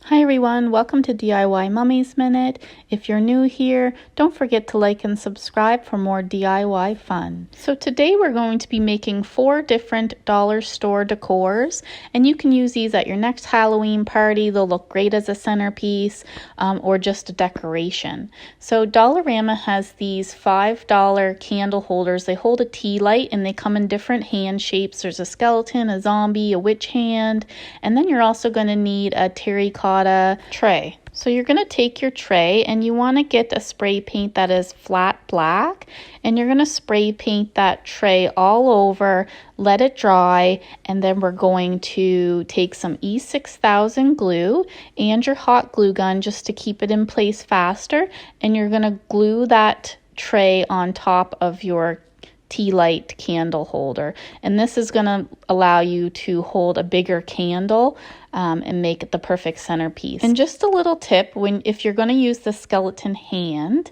Hi everyone, welcome to DIY Mummy's Minute. If you're new here, don't forget to like and subscribe for more DIY fun. So today we're going to be making 4 different dollar store decors, and you can use these at your next Halloween party. They'll look great as a centerpiece or just a decoration. So Dollarama has these $5 candle holders. They hold a tea light and they come in different hand shapes. There's a skeleton, a zombie, a witch hand, and then you're also going to need a terracotta tray. So you're going to take your tray and you want to get a spray paint that is flat black, and you're going to spray paint that tray all over, let it dry, and then we're going to take some E6000 glue and your hot glue gun just to keep it in place faster, and you're going to glue that tray on top of your tea light candle holder, and this is going to allow you to hold a bigger candle and make it the perfect centerpiece. And just a little tip, if you're going to use the skeleton hand,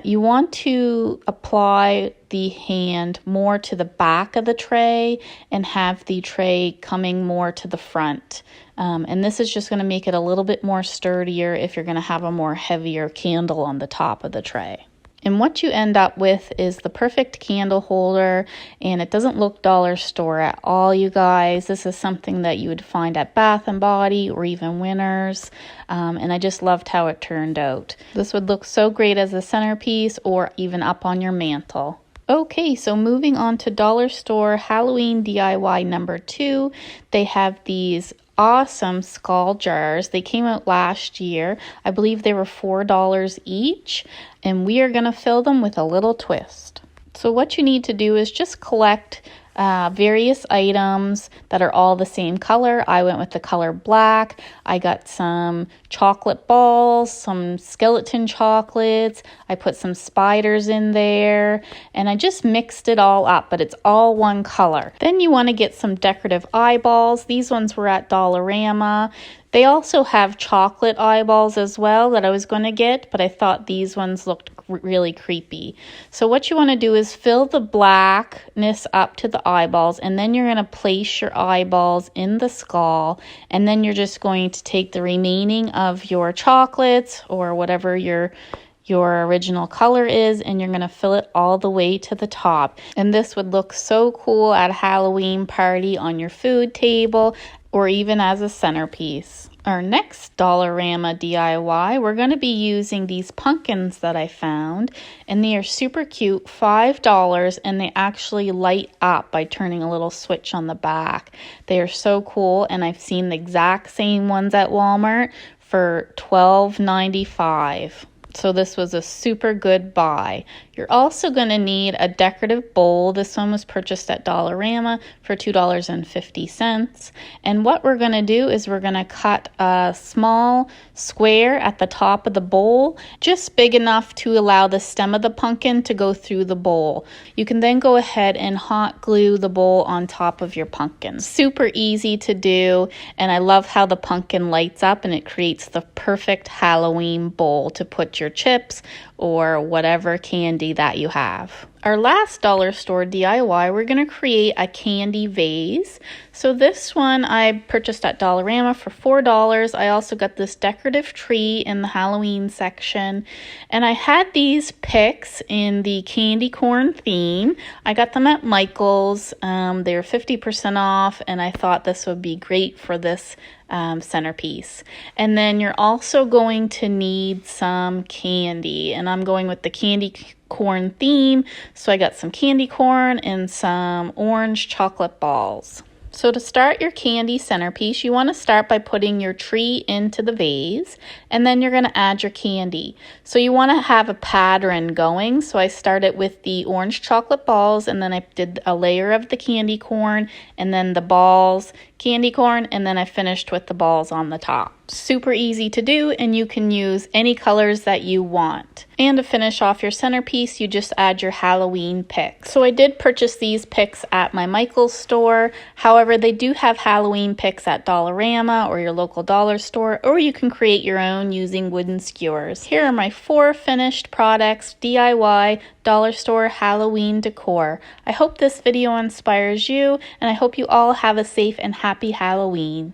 you want to apply the hand more to the back of the tray and have the tray coming more to the front. And this is just going to make it a little bit more sturdier if you're going to have a more heavier candle on the top of the tray. And what you end up with is the perfect candle holder, and it doesn't look dollar store at all, you guys. This is something that you would find at Bath & Body or even Winners, and I just loved how it turned out. This would look so great as a centerpiece or even up on your mantle. Okay, so moving on to dollar store Halloween DIY number 2, they have these awesome skull jars. They came out last year. I believe they were $4 each, and we are going to fill them with a little twist. So what you need to do is just collect various items that are all the same color. I went with the color black. I got some chocolate balls, some skeleton chocolates. I put some spiders in there, and I just mixed it all up, but it's all one color. Then you want to get some decorative eyeballs. These ones were at Dollarama. They also have chocolate eyeballs as well that I was going to get, but I thought these ones looked really creepy. So what you want to do is fill the blackness up to the eyeballs, and then you're going to place your eyeballs in the skull, and then you're just going to take the remaining of your chocolates or whatever your original color is, and you're going to fill it all the way to the top. And this would look so cool at a Halloween party on your food table or even as a centerpiece. Our next Dollarama DIY, we're going to be using these pumpkins that I found, and they are super cute, $5, and they actually light up by turning a little switch on the back. They are so cool, and I've seen the exact same ones at Walmart for $12.95. So this was a super good buy. You're also going to need a decorative bowl. This one was purchased at Dollarama for $2.50. And what we're going to do is we're going to cut a small square at the top of the bowl, just big enough to allow the stem of the pumpkin to go through the bowl. You can then go ahead and hot glue the bowl on top of your pumpkin. Super easy to do, and I love how the pumpkin lights up and it creates the perfect Halloween bowl to put your chips or whatever candy that you have. Our last dollar store DIY, we're going to create a candy vase. So this one I purchased at Dollarama for $4. I also got this decorative tree in the Halloween section. And I had these picks in the candy corn theme. I got them at Michael's. They were 50% off, and I thought this would be great for this centerpiece. And then you're also going to need some candy, and I'm going with the candy corn theme, so I got some candy corn and some orange chocolate balls. So to start your candy centerpiece, you want to start by putting your tree into the vase, and then you're going to add your candy. So you want to have a pattern going. So I started with the orange chocolate balls, and then I did a layer of the candy corn, and then the balls, candy corn, and then I finished with the balls on the top. Super easy to do, and you can use any colors that you want. And to finish off your centerpiece, you just add your Halloween picks. So I did purchase these picks at my Michael's store. However, they do have Halloween picks at Dollarama or your local dollar store, or you can create your own using wooden skewers. Here are my 4 finished products, DIY, dollar store Halloween decor. I hope this video inspires you, and I hope you all have a safe and happy Halloween.